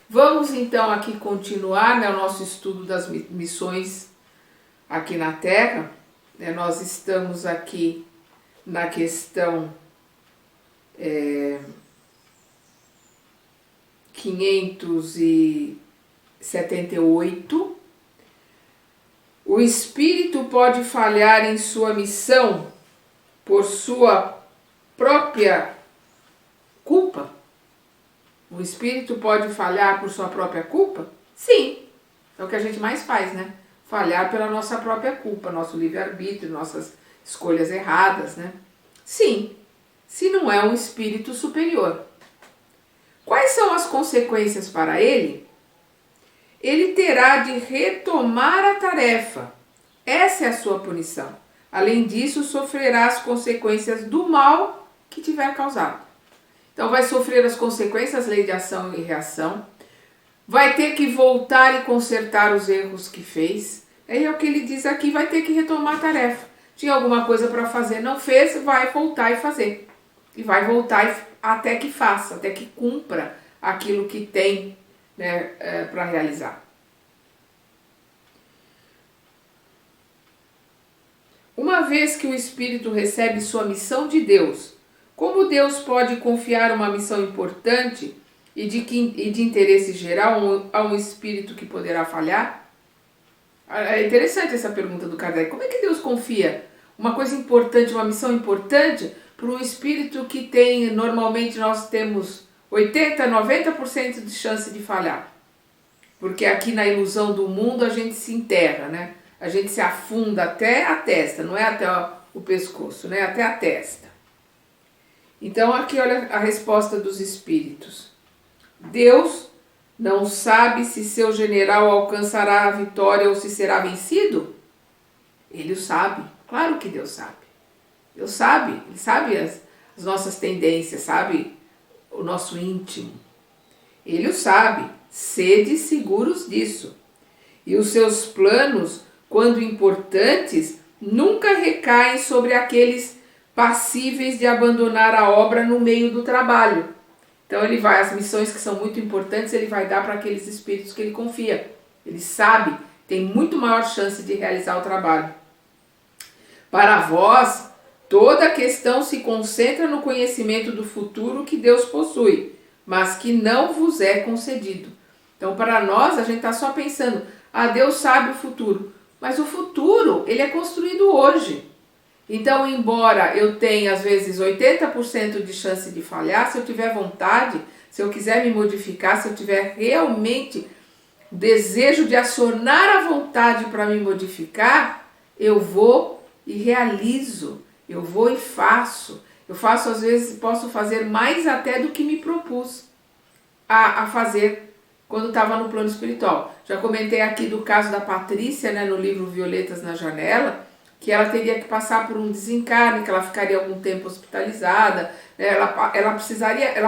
Vamos então aqui continuar, né, o nosso estudo das missões aqui na Terra. Nós estamos aqui na questão 578. O espírito pode falhar em sua missão por sua própria culpa? O espírito pode falhar por sua própria culpa? Sim, é o que a gente mais faz, né? Falhar pela nossa própria culpa, nosso livre-arbítrio, nossas escolhas erradas, né? Sim, se não é um espírito superior. Quais são as consequências para ele? Ele terá de retomar a tarefa. Essa é a sua punição. Além disso, sofrerá as consequências do mal que tiver causado. Então vai sofrer as consequências, lei de ação e reação. Vai ter que voltar e consertar os erros que fez. É o que ele diz aqui, vai ter que retomar a tarefa. Tinha alguma coisa para fazer, não fez, vai voltar e fazer. E vai voltar até que faça, até que cumpra aquilo que tem, né, para realizar. Uma vez que o espírito recebe sua missão de Deus, como Deus pode confiar uma missão importante e de interesse geral a um espírito que poderá falhar? É interessante essa pergunta do Kardec. Como é que Deus confia uma coisa importante, uma missão importante, para um espírito que tem, normalmente nós temos 80%, 90% de chance de falhar? Porque aqui na ilusão do mundo a gente se enterra, né? A gente se afunda até a testa, não é até o pescoço, né? Até a testa. Então aqui olha a resposta dos espíritos. Deus não sabe se seu general alcançará a vitória ou se será vencido? Ele o sabe, claro que Deus sabe. Deus sabe, Ele sabe as nossas tendências, sabe o nosso íntimo. Ele o sabe, sede seguros disso. E os seus planos, quando importantes, nunca recaem sobre aqueles passíveis de abandonar a obra no meio do trabalho. Então ele vai, as missões que são muito importantes, ele vai dar para aqueles espíritos que ele confia. Ele sabe, tem muito maior chance de realizar o trabalho. Para vós, toda a questão se concentra no conhecimento do futuro que Deus possui, mas que não vos é concedido. Então para nós, a gente está só pensando, Deus sabe o futuro. Mas o futuro, ele é construído hoje. Então, embora eu tenha, às vezes, 80% de chance de falhar, se eu tiver vontade, se eu quiser me modificar, se eu tiver realmente desejo de acionar a vontade para me modificar, eu vou e realizo, eu vou e faço. Eu faço, às vezes, posso fazer mais até do que me propus a fazer quando estava no plano espiritual. Já comentei aqui do caso da Patrícia, né, no livro Violetas na Janela, que ela teria que passar por um desencarne, que ela ficaria algum tempo hospitalizada, né? Ela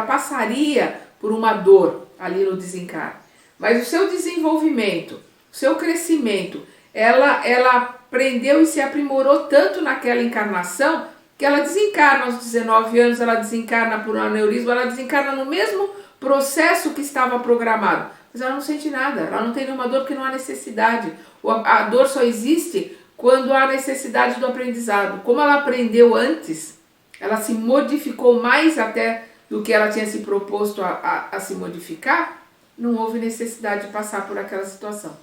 passaria por uma dor ali no desencarne. Mas o seu desenvolvimento, o seu crescimento, ela aprendeu e se aprimorou tanto naquela encarnação que ela desencarna aos 19 anos, ela desencarna por um aneurisma, ela desencarna no mesmo processo que estava programado. Mas ela não sente nada, ela não tem nenhuma dor porque não há necessidade. A dor só existe quando há necessidade do aprendizado. Como ela aprendeu antes, ela se modificou mais até do que ela tinha se proposto a se modificar, não houve necessidade de passar por aquela situação.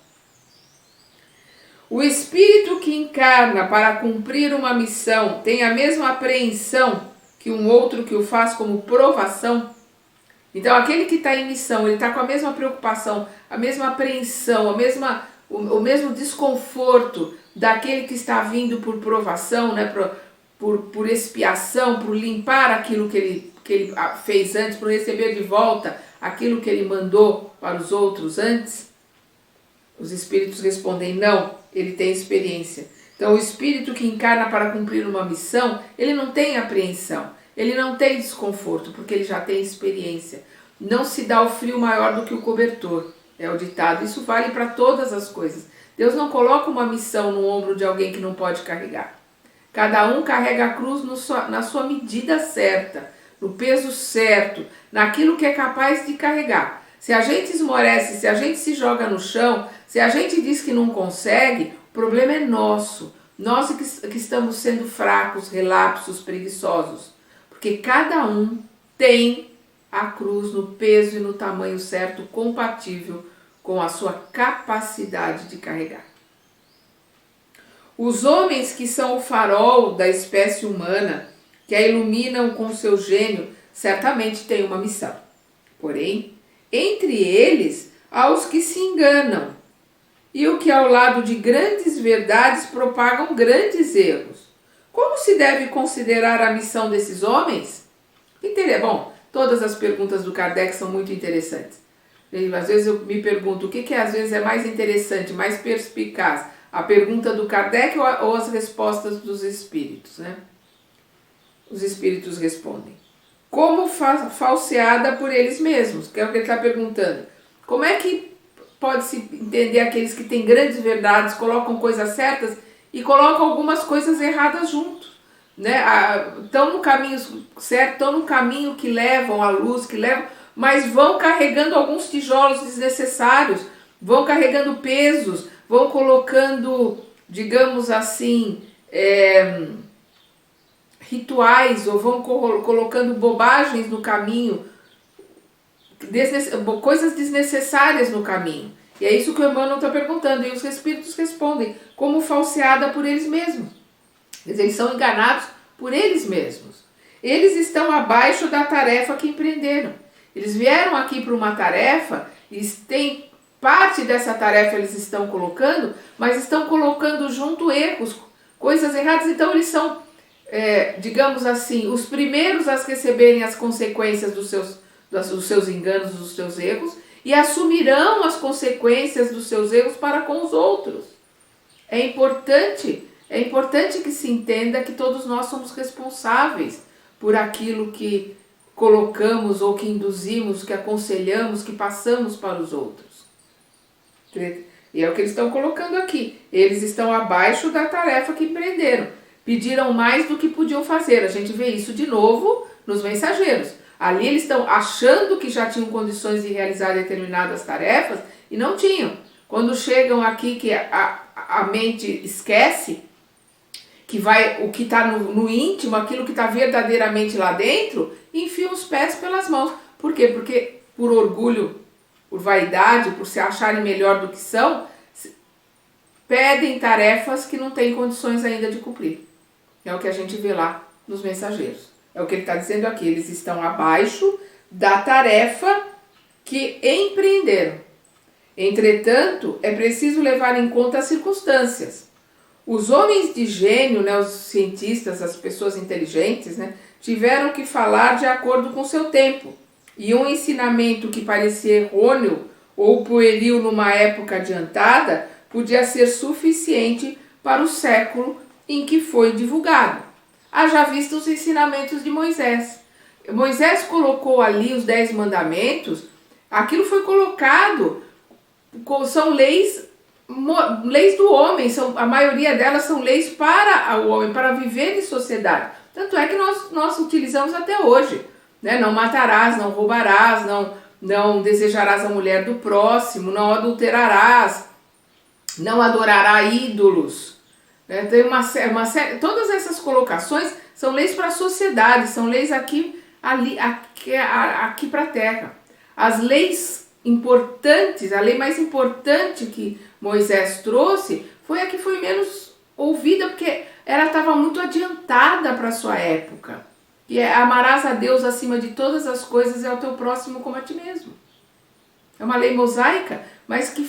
O espírito que encarna para cumprir uma missão tem a mesma apreensão que um outro que o faz como provação? Então aquele que está em missão, ele está com a mesma preocupação, a mesma apreensão, o mesmo desconforto daquele que está vindo por provação, né, por expiação, por limpar aquilo que ele fez antes, por receber de volta aquilo que ele mandou para os outros antes? Os espíritos respondem, não, ele tem experiência. Então o espírito que encarna para cumprir uma missão, ele não tem apreensão, ele não tem desconforto, porque ele já tem experiência. Não se dá o frio maior do que o cobertor, é o ditado. Isso vale para todas as coisas. Deus não coloca uma missão no ombro de alguém que não pode carregar. Cada um carrega a cruz na sua medida certa, no peso certo, naquilo que é capaz de carregar. Se a gente esmorece, se a gente se joga no chão, se a gente diz que não consegue, o problema é nosso. Nós que estamos sendo fracos, relapsos, preguiçosos. Porque cada um tem a cruz no peso e no tamanho certo, compatível com a sua capacidade de carregar. Os homens que são o farol da espécie humana, que a iluminam com seu gênio, certamente têm uma missão. Porém, entre eles há os que se enganam, e o que ao lado de grandes verdades propagam grandes erros. Como se deve considerar a missão desses homens? Bom, todas as perguntas do Kardec são muito interessantes. Às vezes eu me pergunto o que às vezes é mais interessante, mais perspicaz, a pergunta do Kardec ou as respostas dos espíritos, né? Os espíritos respondem. Como falseada por eles mesmos, que é o que ele está perguntando. Como é que pode-se entender aqueles que têm grandes verdades, colocam coisas certas e colocam algumas coisas erradas junto, né? Estão no caminho certo, estão no caminho que levam à luz, mas vão carregando alguns tijolos desnecessários, vão carregando pesos, vão colocando, digamos assim, rituais, ou vão colocando bobagens no caminho, coisas desnecessárias no caminho. E é isso que o Emmanuel está perguntando, e os espíritos respondem, como falseada por eles mesmos. Eles são enganados por eles mesmos. Eles estão abaixo da tarefa que empreenderam. Eles vieram aqui para uma tarefa, e têm parte dessa tarefa eles estão colocando, mas estão colocando junto erros, coisas erradas. Então eles são, digamos assim, os primeiros a receberem as consequências dos seus enganos, dos seus erros, e assumirão as consequências dos seus erros para com os outros. É importante que se entenda que todos nós somos responsáveis por aquilo que colocamos ou que induzimos, que aconselhamos, que passamos para os outros. E é o que eles estão colocando aqui. Eles estão abaixo da tarefa que empreenderam. Pediram mais do que podiam fazer. A gente vê isso de novo nos mensageiros. Ali eles estão achando que já tinham condições de realizar determinadas tarefas e não tinham. Quando chegam aqui que a mente esquece, que vai o que está no íntimo, aquilo que está verdadeiramente lá dentro, enfia os pés pelas mãos. Por quê? Porque por orgulho, por vaidade, por se acharem melhor do que são, pedem tarefas que não têm condições ainda de cumprir. É o que a gente vê lá nos mensageiros. É o que ele está dizendo aqui, eles estão abaixo da tarefa que empreenderam. Entretanto, é preciso levar em conta as circunstâncias. Os homens de gênio, né, os cientistas, as pessoas inteligentes, né, tiveram que falar de acordo com seu tempo. E um ensinamento que parecia errôneo ou pueril numa época adiantada podia ser suficiente para o século em que foi divulgado. Haja visto os ensinamentos de Moisés. Moisés colocou ali os 10 mandamentos, aquilo foi colocado, são leis do homem, a maioria delas são leis para o homem, para viver em sociedade. Tanto é que nós utilizamos até hoje, né? Não matarás, não roubarás, não desejarás a mulher do próximo, não adulterarás, não adorarás ídolos. Tem uma série, todas essas colocações são leis para a sociedade, são leis aqui para a terra. As leis importantes, a lei mais importante que Moisés trouxe foi a que foi menos ouvida, porque ela estava muito adiantada para a sua época. E amarás a Deus acima de todas as coisas e ao teu próximo como a ti mesmo. É uma lei mosaica, mas que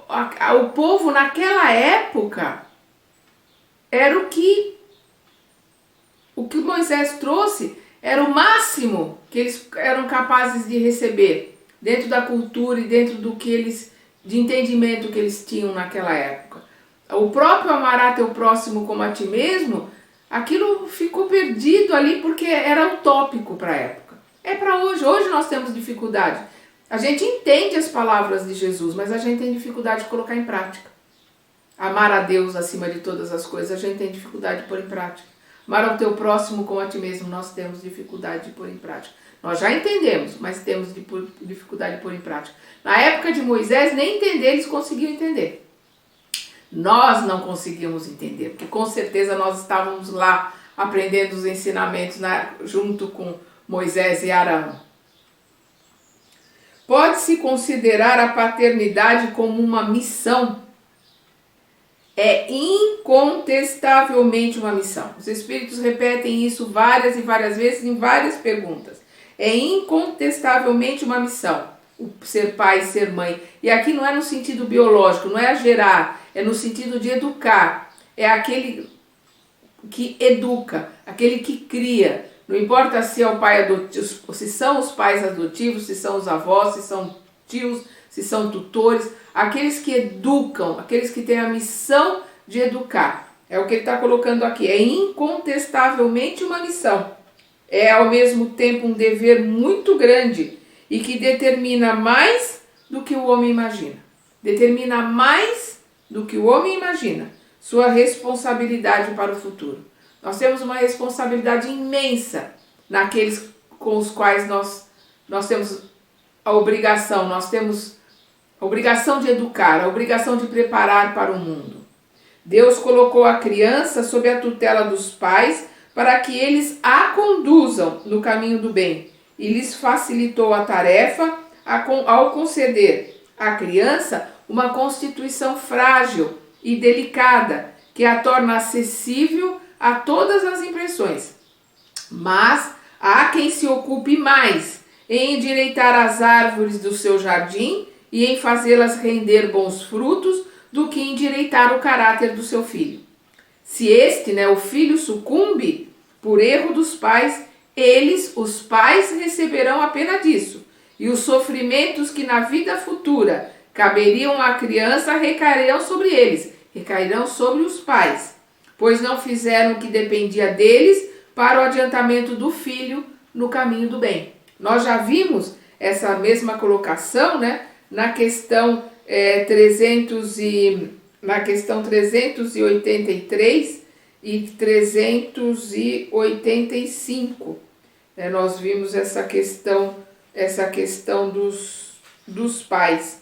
o povo naquela época era o que Moisés trouxe, era o máximo que eles eram capazes de receber dentro da cultura e dentro de entendimento que eles tinham naquela época. O próprio amará teu próximo como a ti mesmo, aquilo ficou perdido ali porque era utópico para a época. É para hoje. Hoje nós temos dificuldade. A gente entende as palavras de Jesus, mas a gente tem dificuldade de colocar em prática. Amar a Deus acima de todas as coisas, a gente tem dificuldade de pôr em prática. amar ao teu próximo como a ti mesmo, nós temos dificuldade de pôr em prática. Nós já entendemos, mas temos dificuldade de pôr em prática. Na época de Moisés, nem entender eles conseguiam entender. Nós não conseguimos entender, porque com certeza nós estávamos lá aprendendo os ensinamentos junto com Moisés e Arão. Pode-se considerar a paternidade como uma missão. É incontestavelmente uma missão. Os Espíritos repetem isso várias e várias vezes em várias perguntas. É incontestavelmente uma missão, o ser pai e ser mãe. E aqui não é no sentido biológico, não é gerar, é no sentido de educar. É aquele que educa, aquele que cria. Não importa se é o pai adotivo, se são os pais adotivos, se são os avós, se são tios, se são tutores, aqueles que educam, aqueles que têm a missão de educar. É o que ele está colocando aqui. É incontestavelmente uma missão. É ao mesmo tempo um dever muito grande e que determina mais do que o homem imagina. Determina mais do que o homem imagina sua responsabilidade para o futuro. Nós temos uma responsabilidade imensa naqueles com os quais nós temos a obrigação, nós temos a obrigação de educar, a obrigação de preparar para o mundo. Deus colocou a criança sob a tutela dos pais para que eles a conduzam no caminho do bem e lhes facilitou a tarefa ao conceder à criança uma constituição frágil e delicada que a torna acessível a todas as impressões. Mas há quem se ocupe mais em endireitar as árvores do seu jardim e em fazê-las render bons frutos do que endireitar o caráter do seu filho. Se o filho, sucumbe por erro dos pais, os pais, receberão a pena disso. E os sofrimentos que na vida futura caberiam à criança recairão sobre eles, recairão sobre os pais, pois não fizeram o que dependia deles para o adiantamento do filho no caminho do bem. Nós já vimos essa mesma colocação, na questão 383 e 385. Nós vimos essa questão dos pais.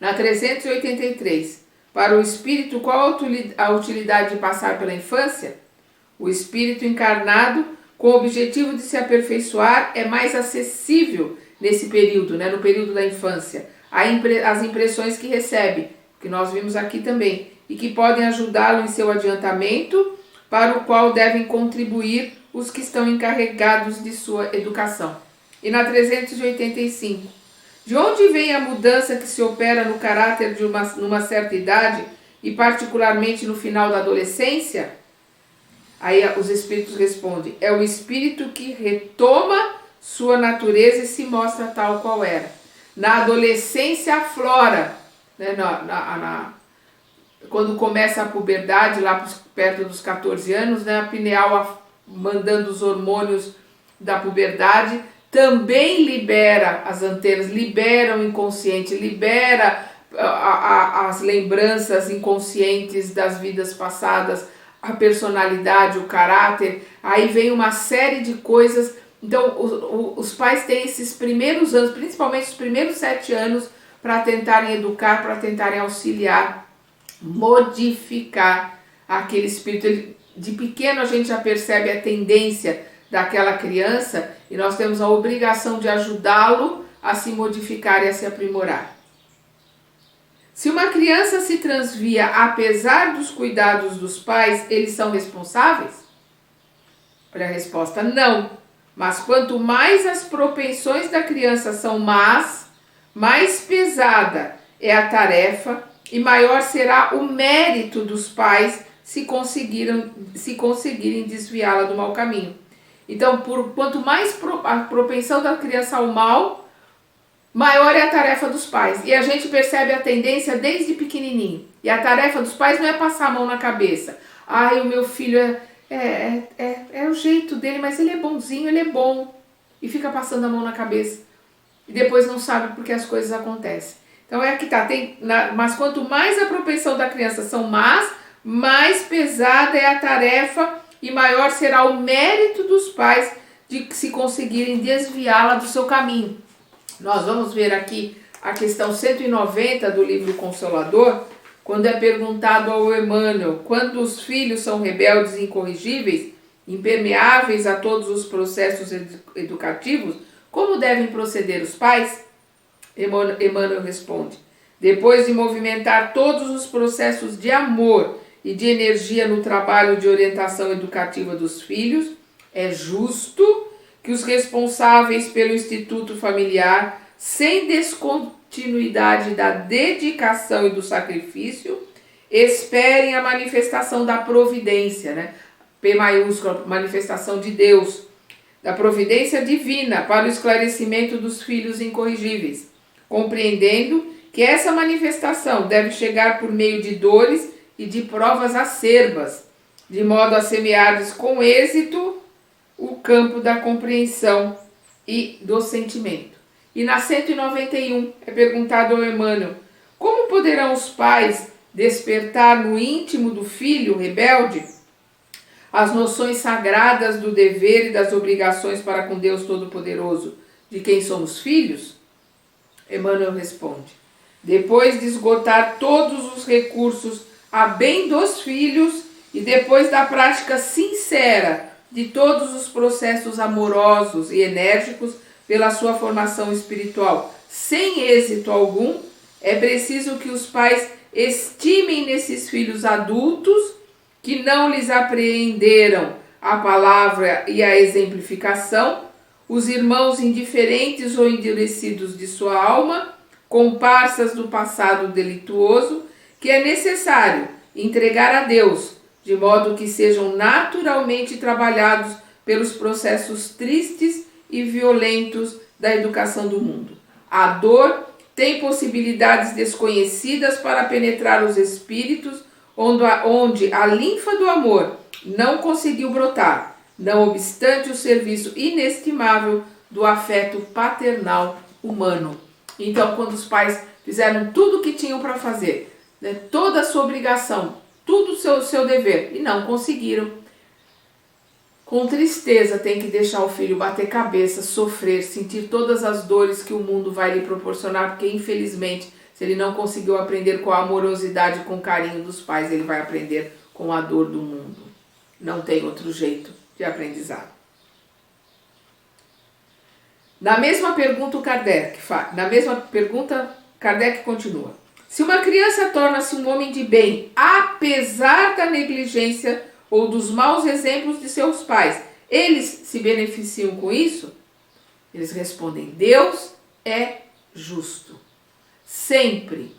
Na 383, para o espírito, qual a utilidade de passar pela infância? O espírito encarnado, com o objetivo de se aperfeiçoar, é mais acessível nesse período, no período da infância, as impressões que recebe, que nós vimos aqui também, e que podem ajudá-lo em seu adiantamento, para o qual devem contribuir os que estão encarregados de sua educação. E na 385, de onde vem a mudança que se opera no caráter numa certa idade, e particularmente no final da adolescência? Aí os espíritos respondem, é o espírito que retoma sua natureza e se mostra tal qual era. Na adolescência aflora, quando começa a puberdade, lá perto dos 14 anos, a pineal mandando os hormônios da puberdade, também libera as antenas, libera o inconsciente, libera as lembranças inconscientes das vidas passadas, a personalidade, o caráter, aí vem uma série de coisas. Então os pais têm esses primeiros anos, principalmente os primeiros 7 anos, para tentarem educar, para tentarem auxiliar, modificar aquele espírito. De pequeno a gente já percebe a tendência daquela criança e nós temos a obrigação de ajudá-lo a se modificar e a se aprimorar. Se uma criança se transvia apesar dos cuidados dos pais, eles são responsáveis? Olha a resposta, não. Mas quanto mais as propensões da criança são más, mais pesada é a tarefa e maior será o mérito dos pais se conseguirem desviá-la do mau caminho. Então, quanto mais a propensão da criança ao mal, maior é a tarefa dos pais. E a gente percebe a tendência desde pequenininho. E a tarefa dos pais não é passar a mão na cabeça. Ai, o meu filho é o jeito dele, mas ele é bonzinho, ele é bom. E fica passando a mão na cabeça. E depois não sabe porque as coisas acontecem. Então aqui tá. Mas quanto mais a propensão da criança são más, mais pesada é a tarefa e maior será o mérito dos pais de se conseguirem desviá-la do seu caminho. Nós vamos ver aqui a questão 190 do livro Consolador, quando é perguntado ao Emmanuel, quando os filhos são rebeldes e incorrigíveis, impermeáveis a todos os processos educativos, como devem proceder os pais? Emmanuel responde: depois de movimentar todos os processos de amor e de energia no trabalho de orientação educativa dos filhos, é justo que os responsáveis pelo instituto familiar, sem descontinuidade da dedicação e do sacrifício, esperem a manifestação da providência, né? P maiúscula, manifestação de Deus, da providência divina para o esclarecimento dos filhos incorrigíveis, compreendendo que essa manifestação deve chegar por meio de dores e de provas acerbas, de modo a semeardes com êxito o campo da compreensão e do sentimento. E na 191 é perguntado ao Emmanuel: como poderão os pais despertar no íntimo do filho rebelde as noções sagradas do dever e das obrigações para com Deus Todo-Poderoso, de quem somos filhos? Emmanuel responde: depois de esgotar todos os recursos a bem dos filhos e depois da prática sincera de todos os processos amorosos e enérgicos pela sua formação espiritual, sem êxito algum, é preciso que os pais estimem nesses filhos adultos que não lhes apreenderam a palavra e a exemplificação, os irmãos indiferentes ou endurecidos de sua alma, comparsas do passado delituoso, que é necessário entregar a Deus, de modo que sejam naturalmente trabalhados pelos processos tristes e violentos da educação do mundo. A dor tem possibilidades desconhecidas para penetrar os espíritos, onde a linfa do amor não conseguiu brotar, não obstante o serviço inestimável do afeto paternal humano. Então, quando os pais fizeram tudo o que tinham para fazer, né, toda a sua obrigação, tudo o seu dever, e não conseguiram, com tristeza tem que deixar o filho bater cabeça, sofrer, sentir todas as dores que o mundo vai lhe proporcionar, porque infelizmente, se ele não conseguiu aprender com a amorosidade e com o carinho dos pais, ele vai aprender com a dor do mundo. Não tem outro jeito de aprendizado. Na mesma pergunta, Kardec continua: se uma criança torna-se um homem de bem, apesar da negligência ou dos maus exemplos de seus pais, eles se beneficiam com isso? Eles respondem: Deus é justo. Sempre.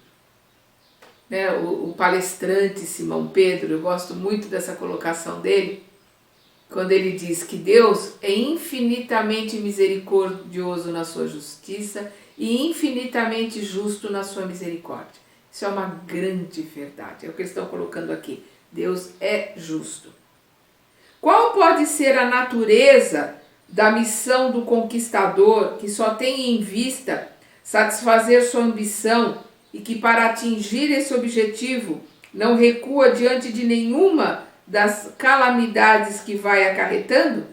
Né, o palestrante Simão Pedro, eu gosto muito dessa colocação dele, quando ele diz que Deus é infinitamente misericordioso na sua justiça e infinitamente justo na sua misericórdia. Isso é uma grande verdade, é o que eles estão colocando aqui. Deus é justo. Qual pode ser a natureza da missão do conquistador que só tem em vista satisfazer sua ambição e que, para atingir esse objetivo, não recua diante de nenhuma das calamidades que vai acarretando?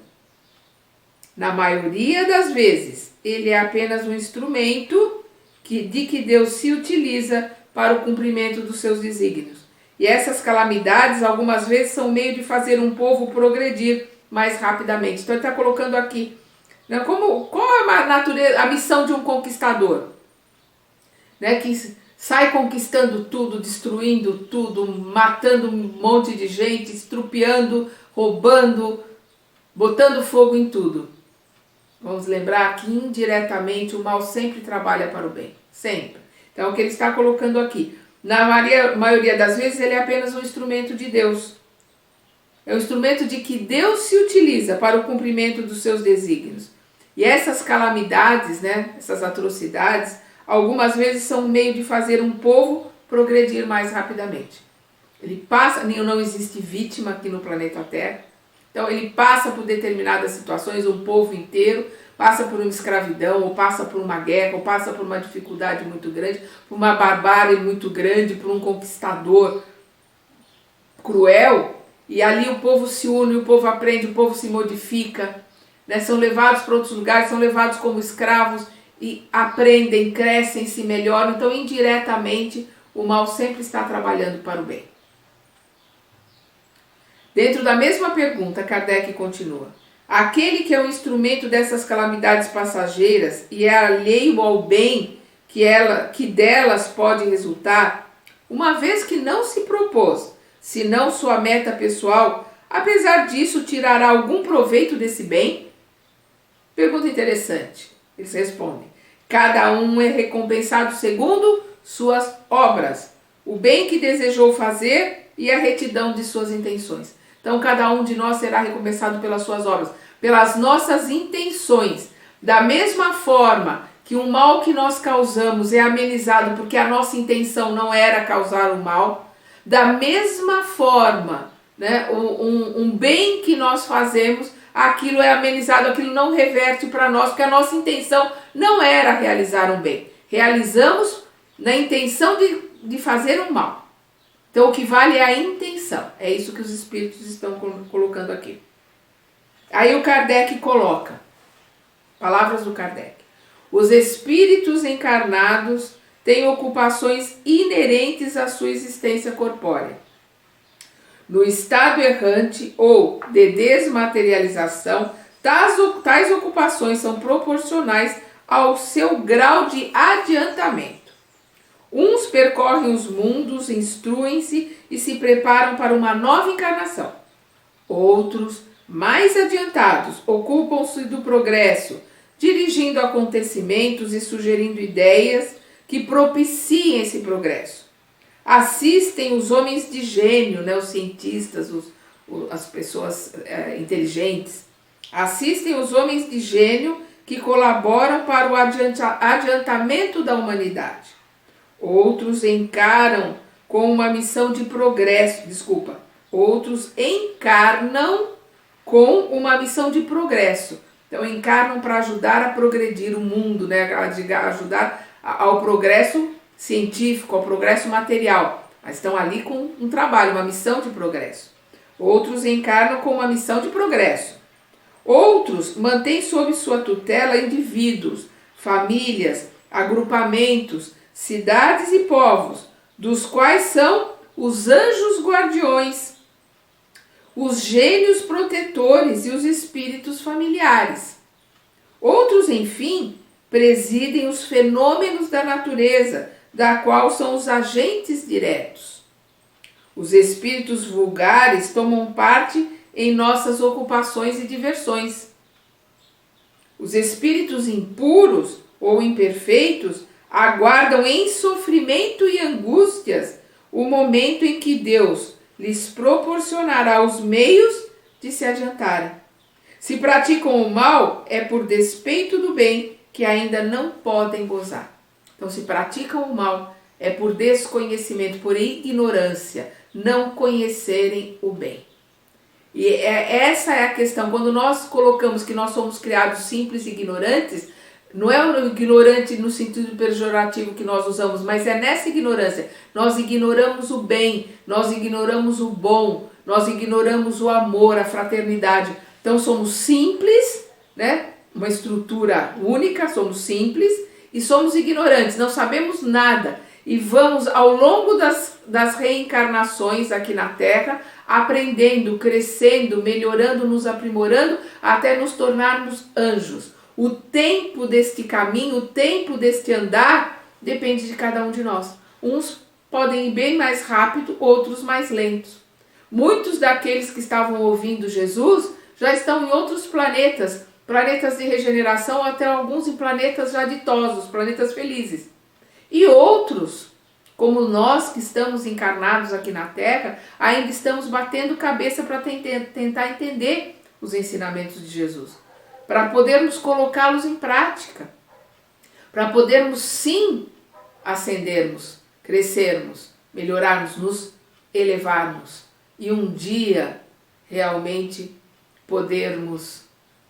Na maioria das vezes, ele é apenas um instrumento de que Deus se utiliza para o cumprimento dos seus desígnios. E essas calamidades, algumas vezes, são meio de fazer um povo progredir mais rapidamente. Então, ele está colocando aqui, né, qual é a natureza, a missão de um conquistador? Né, que sai conquistando tudo, destruindo tudo, matando um monte de gente, estrupiando, roubando, botando fogo em tudo. Vamos lembrar que indiretamente o mal sempre trabalha para o bem, sempre. Então, o que ele está colocando aqui, na maioria das vezes, ele é apenas um instrumento de Deus. É um instrumento de que Deus se utiliza para o cumprimento dos seus desígnios. E essas calamidades, né, essas atrocidades, algumas vezes são um meio de fazer um povo progredir mais rapidamente. Ele passa, não existe vítima aqui no planeta Terra, então ele passa por determinadas situações, um povo inteiro passa por uma escravidão, ou passa por uma guerra, ou passa por uma dificuldade muito grande, por uma barbárie muito grande, por um conquistador cruel, e ali o povo se une, o povo aprende, o povo se modifica, né? São levados para outros lugares, são levados como escravos e aprendem, crescem, se melhoram. Então, indiretamente, o mal sempre está trabalhando para o bem. Dentro da mesma pergunta, Kardec continua: aquele que é o instrumento dessas calamidades passageiras e é alheio ao bem que delas pode resultar, uma vez que não se propôs, senão sua meta pessoal, apesar disso, tirará algum proveito desse bem? Pergunta interessante. Eles respondem: cada um é recompensado segundo suas obras, o bem que desejou fazer e a retidão de suas intenções. Então, cada um de nós será recompensado pelas suas obras, pelas nossas intenções. Da mesma forma que o mal que nós causamos é amenizado porque a nossa intenção não era causar o mal, da mesma forma, né, um bem que nós fazemos, aquilo é amenizado, aquilo não reverte para nós, porque a nossa intenção não era realizar um bem. Realizamos na intenção de fazer um mal. Então, o que vale é a intenção. É isso que os espíritos estão colocando aqui. Aí o Kardec coloca, palavras do Kardec: os espíritos encarnados têm ocupações inerentes à sua existência corpórea. No estado errante ou de desmaterialização, tais ocupações são proporcionais ao seu grau de adiantamento. Uns percorrem os mundos, instruem-se e se preparam para uma nova encarnação. Outros, mais adiantados, ocupam-se do progresso, dirigindo acontecimentos e sugerindo ideias que propiciem esse progresso. Assistem os homens de gênio, né, os cientistas, as pessoas inteligentes. Assistem os homens de gênio que colaboram para o adiantamento da humanidade. Outros encarnam com uma missão de progresso, Então, encarnam para ajudar a progredir o mundo, né? Ajudar ao progresso científico, ao progresso material. Mas estão ali com um trabalho, uma missão de progresso. Outros encarnam com uma missão de progresso. Outros mantêm sob sua tutela indivíduos, famílias, agrupamentos, cidades e povos, dos quais são os anjos guardiões, os gênios protetores e os espíritos familiares. Outros, enfim, presidem os fenômenos da natureza, da qual são os agentes diretos. Os espíritos vulgares tomam parte em nossas ocupações e diversões. Os espíritos impuros ou imperfeitos aguardam em sofrimento e angústias o momento em que Deus lhes proporcionará os meios de se adiantarem. Se praticam o mal, é por despeito do bem que ainda não podem gozar. Então, se praticam o mal, é por desconhecimento, por ignorância, não conhecerem o bem. E essa é a questão. Quando nós colocamos que nós somos criados simples e ignorantes, não é o ignorante no sentido pejorativo que nós usamos, mas é nessa ignorância. Nós ignoramos o bem, nós ignoramos o bom, nós ignoramos o amor, a fraternidade. Então somos simples, né? Uma estrutura única, somos simples e somos ignorantes, não sabemos nada. E vamos, ao longo das reencarnações aqui na Terra, aprendendo, crescendo, melhorando, nos aprimorando, até nos tornarmos anjos. O tempo deste caminho, o tempo deste andar, depende de cada um de nós. Uns podem ir bem mais rápido, outros mais lentos. Muitos daqueles que estavam ouvindo Jesus já estão em outros planetas, planetas de regeneração, até alguns em planetas já ditosos, planetas felizes. E outros, como nós que estamos encarnados aqui na Terra, ainda estamos batendo cabeça para tentar entender os ensinamentos de Jesus, para podermos colocá-los em prática, para podermos sim ascendermos, crescermos, melhorarmos, nos elevarmos e um dia realmente podermos,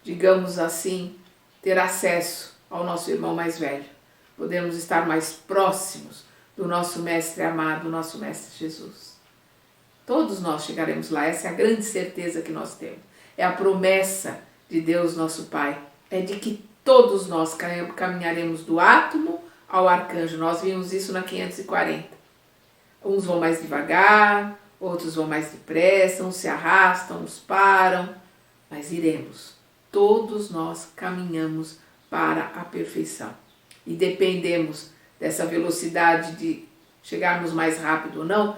digamos assim, ter acesso ao nosso irmão mais velho, podermos estar mais próximos do nosso Mestre amado, nosso Mestre Jesus. Todos nós chegaremos lá, essa é a grande certeza que nós temos. É a promessa de Deus, nosso Pai, é de que todos nós caminharemos do átomo ao arcanjo. Nós vimos isso na 540. Uns vão mais devagar, outros vão mais depressa, uns se arrastam, uns param, mas iremos. Todos nós caminhamos para a perfeição e dependemos dessa velocidade de chegarmos mais rápido ou não,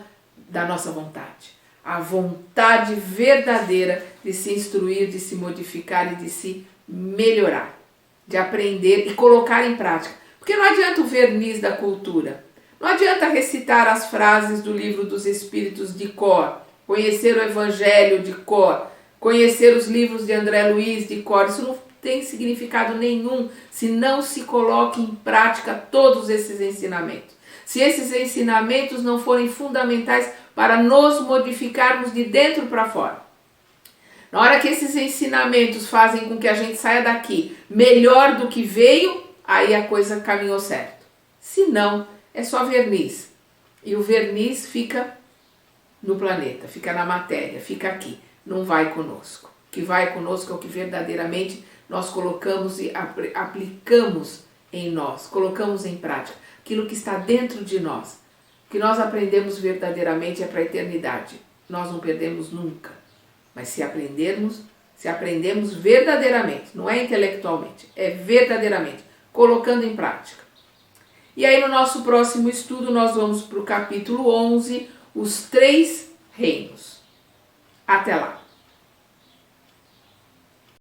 da nossa vontade. A vontade verdadeira de se instruir, de se modificar e de se melhorar, de aprender e colocar em prática. Porque não adianta o verniz da cultura, não adianta recitar as frases do Livro dos Espíritos de cor, conhecer o Evangelho de cor, conhecer os livros de André Luiz de cor. Isso não tem significado nenhum se não se coloca em prática todos esses ensinamentos. Se esses ensinamentos não forem fundamentais para nos modificarmos de dentro para fora. Na hora que esses ensinamentos fazem com que a gente saia daqui melhor do que veio, aí a coisa caminhou certo. Se não, é só verniz. E o verniz fica no planeta, fica na matéria, fica aqui. Não vai conosco. O que vai conosco é o que verdadeiramente nós colocamos e aplicamos em nós, colocamos em prática. Aquilo que está dentro de nós. O que nós aprendemos verdadeiramente é para a eternidade. Nós não perdemos nunca. Mas se aprendemos verdadeiramente, não é intelectualmente, é verdadeiramente, colocando em prática. E aí no nosso próximo estudo nós vamos para o capítulo 11, os 3 reinos. Até lá!